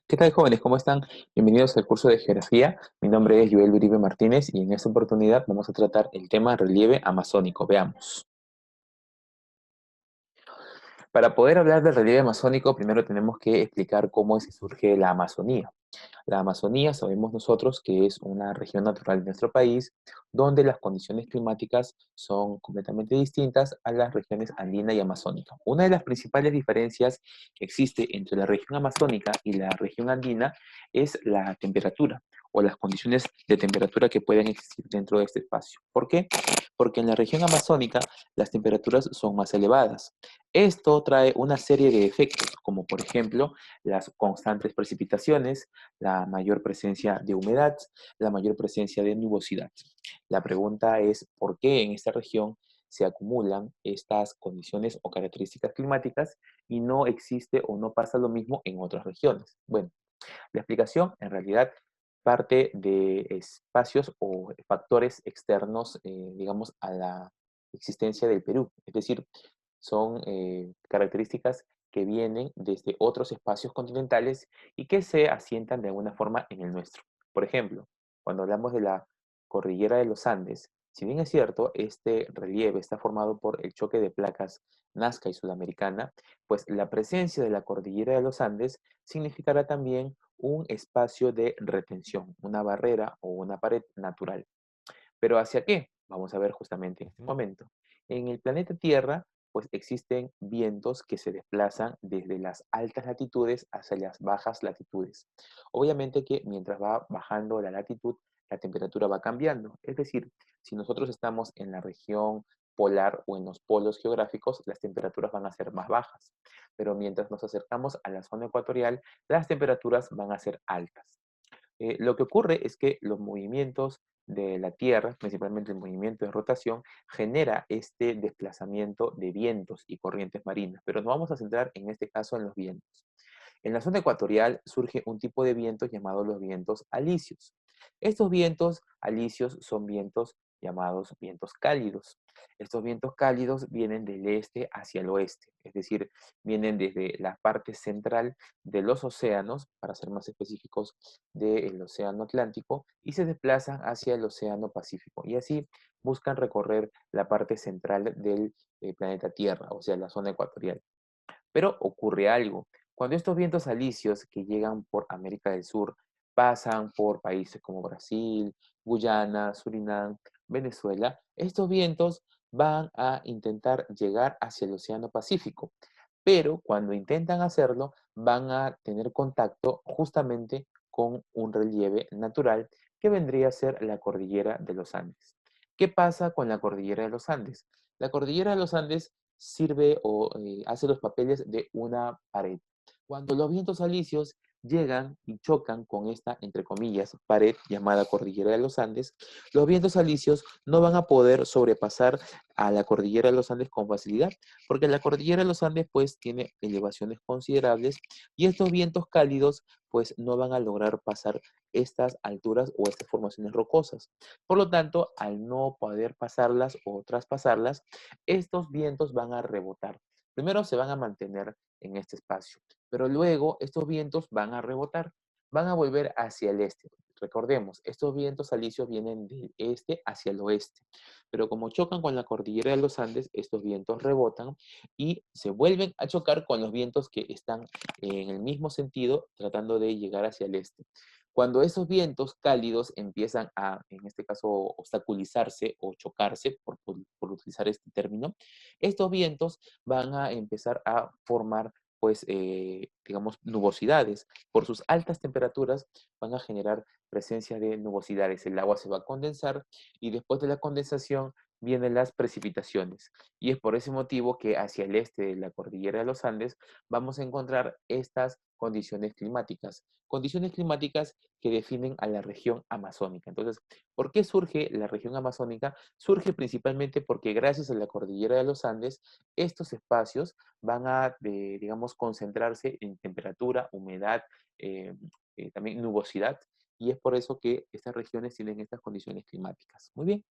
¿Qué tal, jóvenes? ¿Cómo están? Bienvenidos al curso de Geografía. Mi nombre es Joel Uribe Martínez y en esta oportunidad vamos a tratar el tema relieve amazónico. Veamos. Para poder hablar del relieve amazónico, primero tenemos que explicar cómo es que surge la Amazonía. La Amazonía sabemos nosotros que es una región natural de nuestro país donde las condiciones climáticas son completamente distintas a las regiones andina y amazónica. Una de las principales diferencias que existe entre la región amazónica y la región andina es la temperatura o las condiciones de temperatura que pueden existir dentro de este espacio. ¿Por qué? Porque en la región amazónica las temperaturas son más elevadas. Esto trae una serie de efectos, como por ejemplo las constantes precipitaciones, la mayor presencia de humedad, la mayor presencia de nubosidad. La pregunta es, ¿por qué en esta región se acumulan estas condiciones o características climáticas y no existe o no pasa lo mismo en otras regiones? Bueno, la explicación en realidad parte de espacios o factores externos, digamos, a la existencia del Perú. Es decir, son características que vienen desde otros espacios continentales y que se asientan de alguna forma en el nuestro. Por ejemplo, cuando hablamos de la cordillera de los Andes, si bien es cierto, este relieve está formado por el choque de placas Nazca y Sudamericana, pues la presencia de la cordillera de los Andes significará también un espacio de retención, una barrera o una pared natural. ¿Pero hacia qué? Vamos a ver justamente en este momento. En el planeta Tierra, pues existen vientos que se desplazan desde las altas latitudes hacia las bajas latitudes. Obviamente que mientras va bajando la latitud, la temperatura va cambiando. Es decir, si nosotros estamos en la región polar o en los polos geográficos, las temperaturas van a ser más bajas. Pero mientras nos acercamos a la zona ecuatorial, las temperaturas van a ser altas. Lo que ocurre es que los movimientos de la Tierra, principalmente el movimiento de rotación, genera este desplazamiento de vientos y corrientes marinas, pero nos vamos a centrar en este caso en los vientos. En la zona ecuatorial surge un tipo de vientos llamados los vientos alisios. Estos vientos alisios son vientos llamados vientos cálidos. Estos vientos cálidos vienen del este hacia el oeste, es decir, vienen desde la parte central de los océanos, para ser más específicos, del océano Atlántico, y se desplazan hacia el océano Pacífico. Y así buscan recorrer la parte central del planeta Tierra, o sea, la zona ecuatorial. Pero ocurre algo. Cuando estos vientos alisios que llegan por América del Sur pasan por países como Brasil, Guyana, Surinam, Venezuela, estos vientos van a intentar llegar hacia el Océano Pacífico. Pero cuando intentan hacerlo, van a tener contacto justamente con un relieve natural que vendría a ser la cordillera de los Andes. ¿Qué pasa con la cordillera de los Andes? La cordillera de los Andes sirve o hace los papeles de una pared. Cuando los vientos alisios llegan y chocan con esta, entre comillas, pared llamada cordillera de los Andes, los vientos alisios no van a poder sobrepasar a la cordillera de los Andes con facilidad, porque la cordillera de los Andes pues tiene elevaciones considerables y estos vientos cálidos pues no van a lograr pasar estas alturas o estas formaciones rocosas. Por lo tanto, al no poder pasarlas o traspasarlas, estos vientos van a rebotar. Primero se van a mantener en este espacio, pero luego estos vientos van a rebotar, van a volver hacia el este. Recordemos, estos vientos alisios vienen del este hacia el oeste, pero como chocan con la cordillera de los Andes, estos vientos rebotan y se vuelven a chocar con los vientos que están en el mismo sentido, tratando de llegar hacia el este. Cuando esos vientos cálidos empiezan a, en este caso, obstaculizarse o chocarse, por utilizar este término, estos vientos van a empezar a formar, pues, digamos, nubosidades. Por sus altas temperaturas van a generar presencia de nubosidades. El agua se va a condensar y después de la condensación vienen las precipitaciones. Y es por ese motivo que hacia el este de la cordillera de los Andes vamos a encontrar estas condiciones climáticas que definen a la región amazónica. Entonces, ¿por qué surge la región amazónica? Surge principalmente porque gracias a la cordillera de los Andes, estos espacios van a, digamos, concentrarse en temperatura, humedad, eh, también nubosidad, y es por eso que estas regiones tienen estas condiciones climáticas. Muy bien.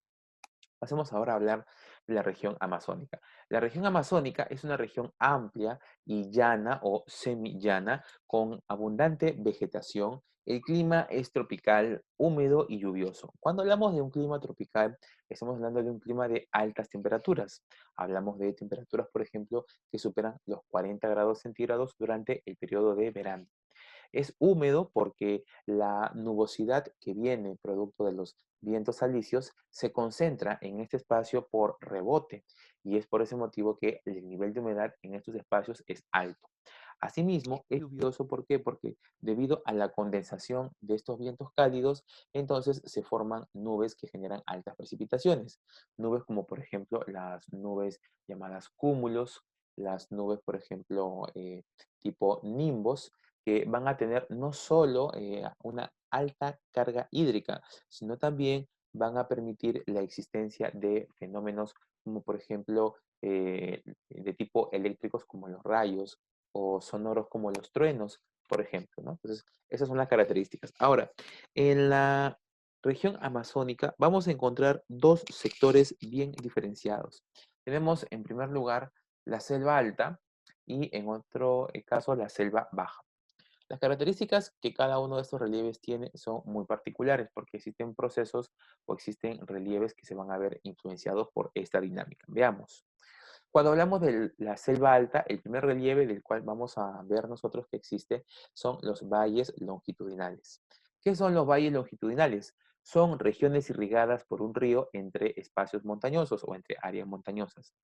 Pasemos ahora a hablar de la región amazónica. La región amazónica es una región amplia y llana o semillana con abundante vegetación. El clima es tropical, húmedo y lluvioso. Cuando hablamos de un clima tropical, estamos hablando de un clima de altas temperaturas. Hablamos de temperaturas, por ejemplo, que superan los 40 grados centígrados durante el periodo de verano. Es húmedo porque la nubosidad que viene producto de los vientos alisios se concentra en este espacio por rebote y es por ese motivo que el nivel de humedad en estos espacios es alto. Asimismo, es lluvioso, ¿por qué? Porque debido a la condensación de estos vientos cálidos, entonces se forman nubes que generan altas precipitaciones. Nubes como por ejemplo las nubes llamadas cúmulos, las nubes por ejemplo tipo nimbos, que van a tener no solo una alta carga hídrica, sino también van a permitir la existencia de fenómenos como por ejemplo de tipo eléctricos como los rayos o sonoros como los truenos, por ejemplo, ¿no? Entonces, esas son las características. Ahora, en la región amazónica vamos a encontrar dos sectores bien diferenciados. Tenemos en primer lugar la selva alta y en otro caso la selva baja. Las características que cada uno de estos relieves tiene son muy particulares porque existen procesos o existen relieves que se van a ver influenciados por esta dinámica. Veamos. Cuando hablamos de la selva alta, el primer relieve del cual vamos a ver nosotros que existe son los valles longitudinales. ¿Qué son los valles longitudinales? Son regiones irrigadas por un río entre espacios montañosos o entre áreas montañosas.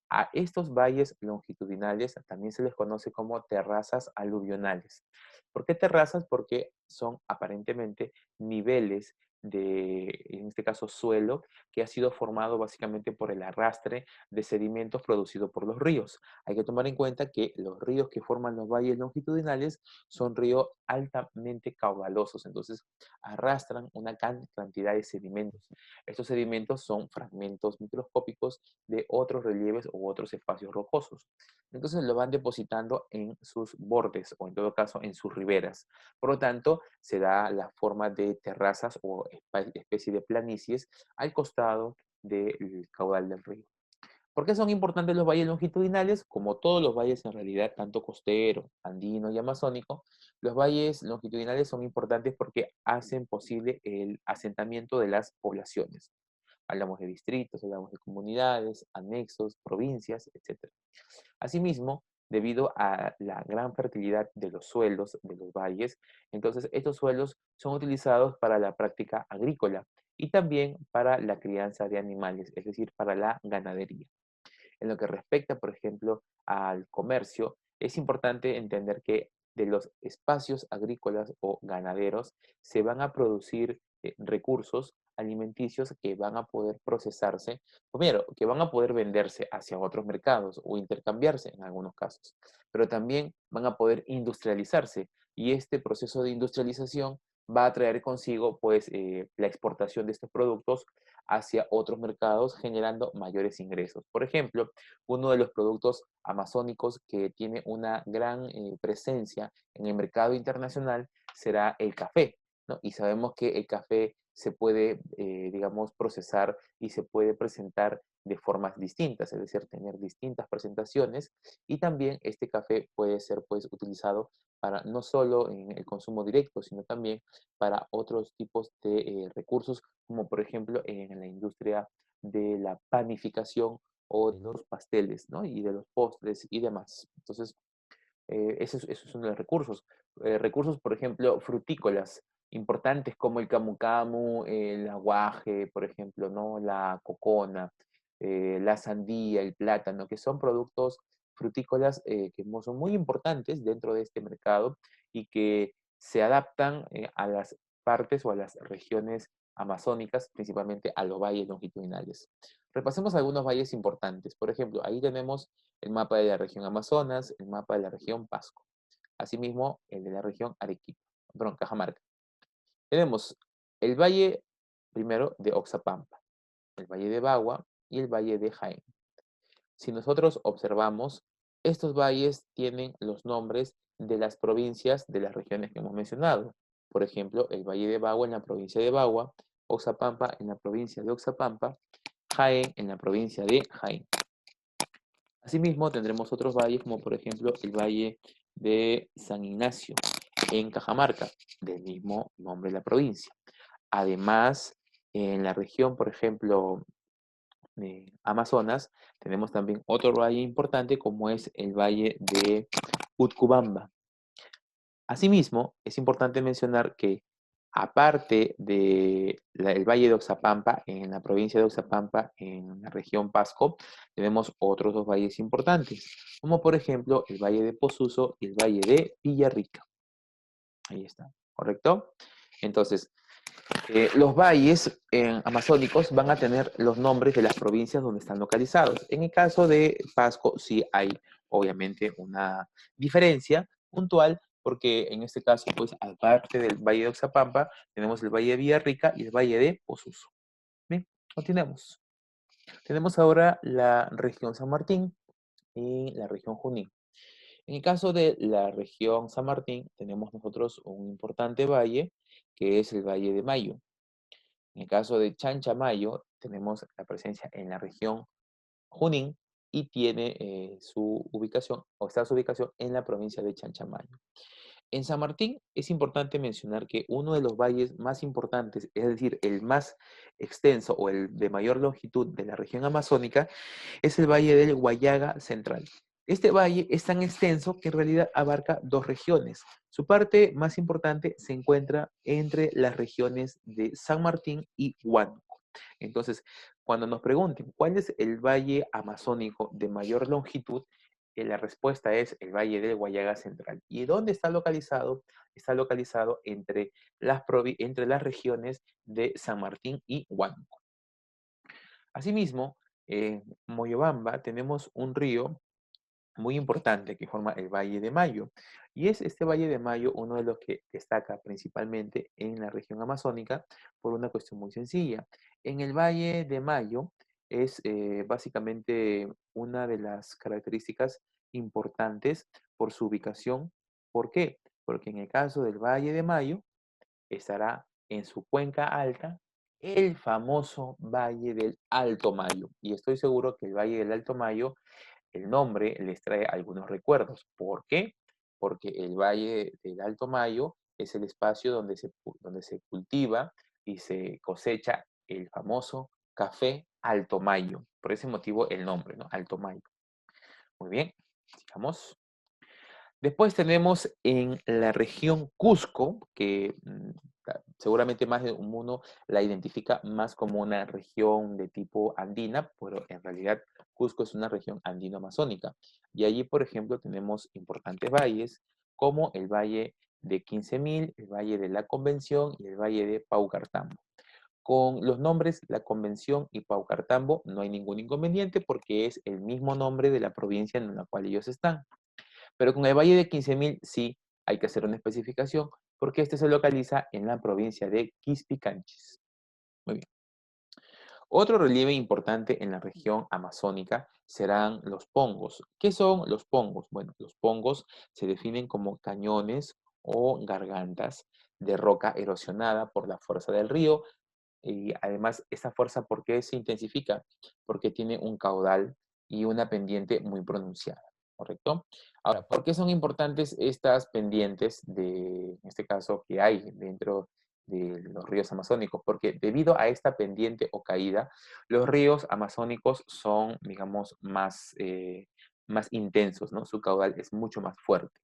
A estos valles longitudinales también se les conoce como terrazas aluvionales. ¿Por qué terrazas? Porque son aparentemente niveles de, en este caso, suelo, que ha sido formado básicamente por el arrastre de sedimentos producido por los ríos. Hay que tomar en cuenta que los ríos que forman los valles longitudinales son ríos altamente caudalosos, entonces arrastran una cantidad de sedimentos. Estos sedimentos son fragmentos microscópicos de otros relieves u otros espacios rocosos. Entonces lo van depositando en sus bordes o en todo caso en sus riberas. Por lo tanto, se da la forma de terrazas o especie de planicies al costado del caudal del río. ¿Por qué son importantes los valles longitudinales? Como todos los valles en realidad, tanto costero, andino y amazónico, los valles longitudinales son importantes porque hacen posible el asentamiento de las poblaciones. Hablamos de distritos, hablamos de comunidades, anexos, provincias, etc. Asimismo, debido a la gran fertilidad de los suelos de los valles, entonces estos suelos son utilizados para la práctica agrícola y también para la crianza de animales, es decir, para la ganadería. En lo que respecta, por ejemplo, al comercio, es importante entender que de los espacios agrícolas o ganaderos se van a producir recursos alimenticios que van a poder procesarse, primero, que van a poder venderse hacia otros mercados o intercambiarse en algunos casos, pero también van a poder industrializarse y este proceso de industrialización va a traer consigo pues la exportación de estos productos hacia otros mercados generando mayores ingresos. Por ejemplo, uno de los productos amazónicos que tiene una gran presencia en el mercado internacional será el café, ¿no? Y sabemos que el café se puede, digamos, procesar y se puede presentar de formas distintas, es decir, tener distintas presentaciones y también este café puede ser pues utilizado para no solo en el consumo directo, sino también para otros tipos de recursos, como por ejemplo en la industria de la panificación o de los pasteles, ¿no? Y de los postres y demás. Entonces, esos son los recursos. Recursos, por ejemplo, frutícolas importantes como el camu camu, el aguaje, por ejemplo, ¿no? La cocona, la sandía, el plátano, que son productos frutícolas que son muy importantes dentro de este mercado y que se adaptan a las partes o a las regiones amazónicas, principalmente a los valles longitudinales. Repasemos algunos valles importantes. Por ejemplo, ahí tenemos el mapa de la región Amazonas, el mapa de la región Pasco, asimismo el de la región Arequipa, perdón, Cajamarca. Tenemos el valle primero de Oxapampa, el valle de Bagua y el valle de Jaén. Si nosotros observamos, estos valles tienen los nombres de las provincias de las regiones que hemos mencionado. Por ejemplo, el valle de Bagua en la provincia de Bagua, Oxapampa en la provincia de Oxapampa, Jaén, en la provincia de Jaén. Asimismo, tendremos otros valles, como por ejemplo el Valle de San Ignacio, en Cajamarca, del mismo nombre de la provincia. Además, en la región, por ejemplo, de Amazonas, tenemos también otro valle importante, como es el Valle de Utcubamba. Asimismo, es importante mencionar que aparte del Valle de Oxapampa, en la provincia de Oxapampa, en la región Pasco, tenemos otros dos valles importantes, como por ejemplo el Valle de Posuso y el Valle de Villarrica. Ahí está, ¿correcto? Entonces, los valles amazónicos van a tener los nombres de las provincias donde están localizados. En el caso de Pasco sí hay obviamente una diferencia puntual, porque en este caso, pues aparte del Valle de Oxapampa, tenemos el Valle de Villarrica y el Valle de Posuso. Bien, continuemos. Tenemos ahora la región San Martín y la región Junín. En el caso de la región San Martín, tenemos nosotros un importante valle, que es el Valle de Mayo. En el caso de Chanchamayo, tenemos la presencia en la región Junín y tiene su ubicación, o está su ubicación en la provincia de Chanchamayo. En San Martín es importante mencionar que uno de los valles más importantes, es decir, el más extenso o el de mayor longitud de la región amazónica, es el Valle del Guayaga Central. Este valle es tan extenso que en realidad abarca dos regiones. Su parte más importante se encuentra entre las regiones de San Martín y Huánuco. Entonces, cuando nos pregunten cuál es el valle amazónico de mayor longitud, la respuesta es el Valle del Guayaga Central. ¿Y dónde está localizado? Está localizado entre las regiones de San Martín y Huánuco. Asimismo, en Moyobamba tenemos un río muy importante que forma el Valle de Mayo. Y es este Valle de Mayo uno de los que destaca principalmente en la región amazónica por una cuestión muy sencilla. En el Valle de Mayo es básicamente una de las características importantes por su ubicación. ¿Por qué? Porque en el caso del Valle de Mayo estará en su cuenca alta el famoso Valle del Alto Mayo. Y estoy seguro que el Valle del Alto Mayo, el nombre les trae algunos recuerdos. ¿Por qué? Porque el Valle del Alto Mayo es el espacio donde se cultiva y se cosecha el famoso café Alto Mayo. Por ese motivo el nombre, ¿no? Alto Mayo. Muy bien, sigamos. Después tenemos en la región Cusco, que seguramente más de uno la identifica más como una región de tipo andina, pero en realidad Cusco es una región andino-amazónica. Y allí, por ejemplo, tenemos importantes valles como el Valle de 15.000, el Valle de la Convención y el Valle de Paucartambo. Con los nombres La Convención y Paucartambo no hay ningún inconveniente porque es el mismo nombre de la provincia en la cual ellos están. Pero con el Valle de 15.000 sí hay que hacer una especificación porque este se localiza en la provincia de Quispicanchis. Muy bien. Otro relieve importante en la región amazónica serán los pongos. ¿Qué son los pongos? Bueno, los pongos se definen como cañones o gargantas de roca erosionada por la fuerza del río y además esa fuerza, ¿por qué se intensifica? Porque tiene un caudal y una pendiente muy pronunciada, ¿correcto? Ahora, ¿por qué son importantes estas pendientes en este caso, que hay dentro de los ríos amazónicos? Porque debido a esta pendiente o caída, los ríos amazónicos son, digamos, más intensos, ¿no? Su caudal es mucho más fuerte.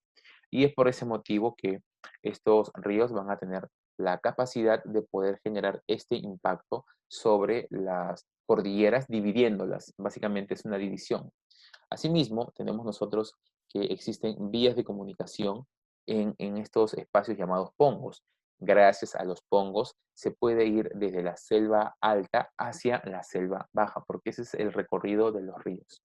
Y es por ese motivo que estos ríos van a tener la capacidad de poder generar este impacto sobre las cordilleras, dividiéndolas. Básicamente es una división. Asimismo, tenemos nosotros que existen vías de comunicación en estos espacios llamados pongos. Gracias a los pongos se puede ir desde la selva alta hacia la selva baja, porque ese es el recorrido de los ríos.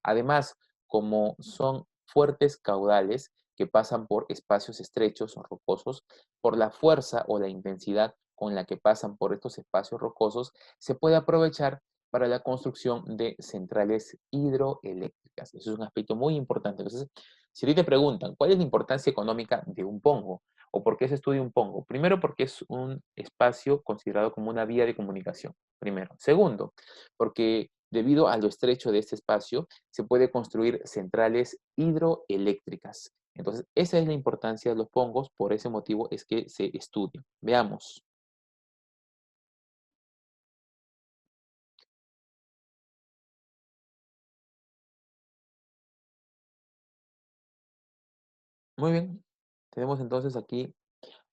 Además, como son fuertes caudales que pasan por espacios estrechos o rocosos, por la fuerza o la intensidad con la que pasan por estos espacios rocosos, se puede aprovechar para la construcción de centrales hidroeléctricas. Eso es un aspecto muy importante. Entonces, si a ti te preguntan, ¿cuál es la importancia económica de un pongo? ¿O por qué se estudia un pongo? Primero, porque es un espacio considerado como una vía de comunicación, primero. Segundo, porque debido a lo estrecho de este espacio, se puede construir centrales hidroeléctricas. Entonces, esa es la importancia de los pongos, por ese motivo es que se estudian. Veamos. Muy bien. Tenemos entonces aquí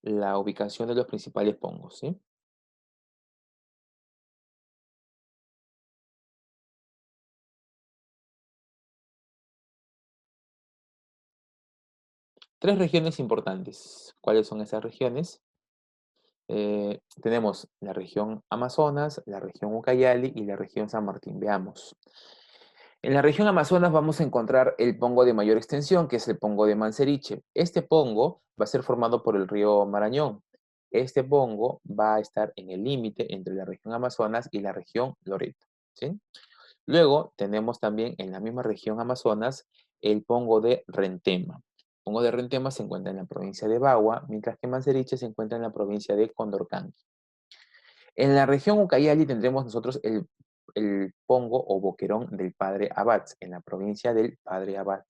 la ubicación de los principales pongos, ¿sí? Tres regiones importantes. ¿Cuáles son esas regiones? Tenemos la región Amazonas, la región Ucayali y la región San Martín. Veamos. En la región Amazonas vamos a encontrar el pongo de mayor extensión, que es el pongo de Manseriche. Este pongo va a ser formado por el río Marañón. Este pongo va a estar en el límite entre la región Amazonas y la región Loreto, ¿sí? Luego tenemos también en la misma región Amazonas el pongo de Rentema. El pongo de Rentema se encuentra en la provincia de Bagua, mientras que Manseriche se encuentra en la provincia de Condorcanqui. En la región Ucayali tendremos nosotros el pongo o boquerón del Padre Abad, en la provincia del Padre Abad.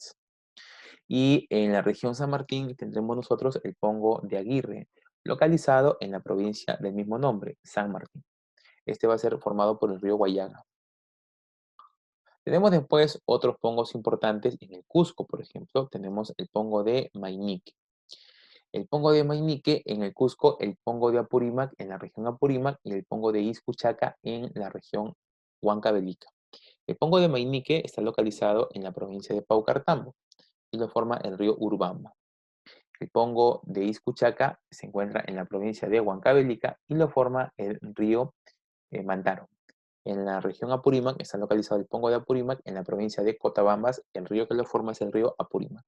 Y en la región San Martín tendremos nosotros el pongo de Aguirre, localizado en la provincia del mismo nombre, San Martín. Este va a ser formado por el río Guayaga. Tenemos después otros pongos importantes en el Cusco, por ejemplo, tenemos el pongo de Mainique. El pongo de Mainique en el Cusco, el pongo de Apurímac en la región Apurímac y el pongo de Iscuchaca en la región Huancavelica. El pongo de Mainique está localizado en la provincia de Paucartambo y lo forma el río Urubamba. El pongo de Iscuchaca se encuentra en la provincia de Huancavelica y lo forma el río Mantaro. En la región Apurímac está localizado el pongo de Apurímac, en la provincia de Cotabambas, el río que lo forma es el río Apurímac.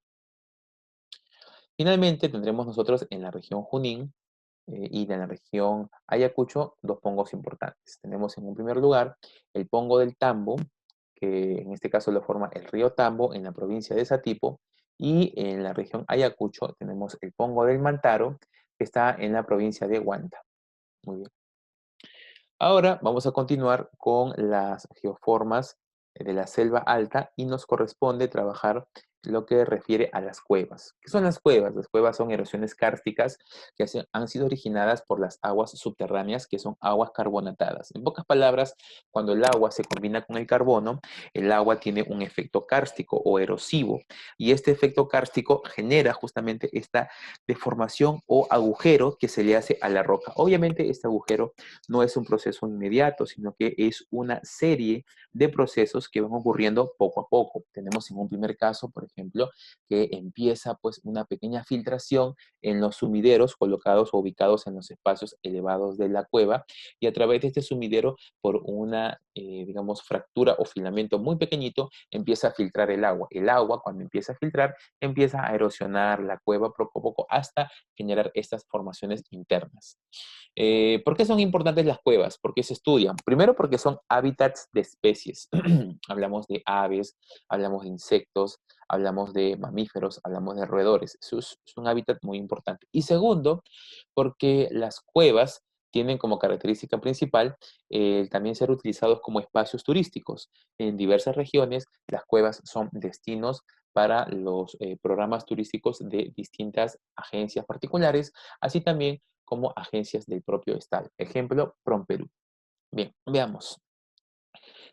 Finalmente tendremos nosotros en la región Junín y en la región Ayacucho dos pongos importantes. Tenemos en un primer lugar el pongo del Tambo, que en este caso lo forma el río Tambo en la provincia de Satipo, y en la región Ayacucho tenemos el pongo del Mantaro, que está en la provincia de Huanta. Muy bien. Ahora vamos a continuar con las geoformas de la selva alta y nos corresponde trabajar lo que refiere a las cuevas. ¿Qué son las cuevas? Las cuevas son erosiones kársticas que han sido originadas por las aguas subterráneas, que son aguas carbonatadas. En pocas palabras, cuando el agua se combina con el carbono, el agua tiene un efecto kárstico o erosivo, y este efecto kárstico genera justamente esta deformación o agujero que se le hace a la roca. Obviamente, este agujero no es un proceso inmediato, sino que es una serie de procesos que van ocurriendo poco a poco. Tenemos en un primer caso, por ejemplo, que empieza pues una pequeña filtración en los sumideros colocados o ubicados en los espacios elevados de la cueva, y a través de este sumidero, por una, digamos, fractura o filamento muy pequeñito, empieza a filtrar el agua. El agua, cuando empieza a filtrar, empieza a erosionar la cueva poco a poco hasta generar estas formaciones internas. ¿Por qué son importantes las cuevas? Porque se estudian. Primero porque son hábitats de especies. Hablamos de aves, hablamos de insectos, hablamos de mamíferos, hablamos de roedores. Eso es un hábitat muy importante. Y segundo, porque las cuevas tienen como característica principal también ser utilizados como espacios turísticos. En diversas regiones, las cuevas son destinos para los programas turísticos de distintas agencias particulares, así también como agencias del propio Estado. Ejemplo, PROMPERÚ. Bien, veamos.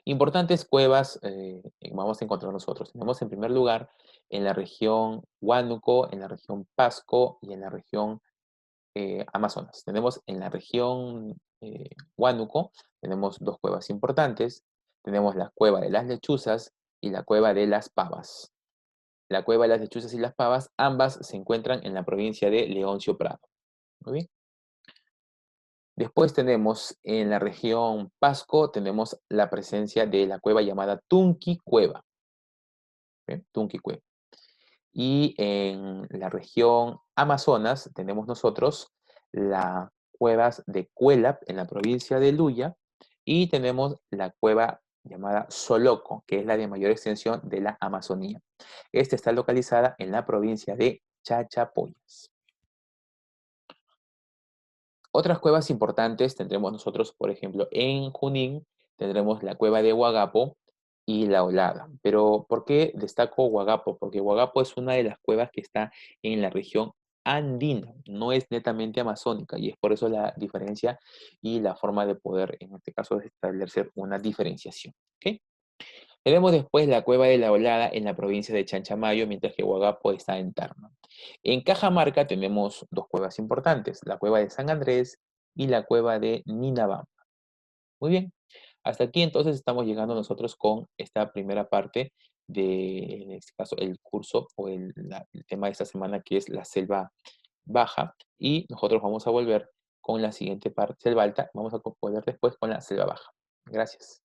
Importantes cuevas vamos a encontrar nosotros. Tenemos en primer lugar en la región Huánuco, en la región Pasco y en la región Amazonas. Tenemos en la región Huánuco, tenemos dos cuevas importantes. Tenemos la cueva de las lechuzas y la cueva de las pavas. La cueva de las lechuzas y las pavas, ambas se encuentran en la provincia de Leoncio Prado. Muy bien. Después tenemos en la región Pasco, tenemos la presencia de la cueva llamada Tunqui Cueva. ¿Bien? Tunqui Cueva. Y en la región Amazonas tenemos nosotros las cuevas de Cuelap en la provincia de Luya y tenemos la cueva llamada Soloco, que es la de mayor extensión de la Amazonía. Esta está localizada en la provincia de Chachapoyas. Otras cuevas importantes tendremos nosotros, por ejemplo, en Junín tendremos la cueva de Huagapo y la Olada. Pero ¿por qué destaco Huagapo? Porque Huagapo es una de las cuevas que está en la región andina, no es netamente amazónica, y es por eso la diferencia y la forma de poder, en este caso, establecer una diferenciación. ¿Ok? Tenemos después la cueva de la Olada en la provincia de Chanchamayo, mientras que Huagapo está en Tarma. En Cajamarca tenemos dos cuevas importantes, la cueva de San Andrés y la cueva de Ninabamba. Muy bien, hasta aquí entonces estamos llegando nosotros con esta primera parte de, en este caso, el curso o el tema de esta semana que es la selva baja y nosotros vamos a volver con la siguiente parte, selva alta, vamos a volver después con la selva baja. Gracias.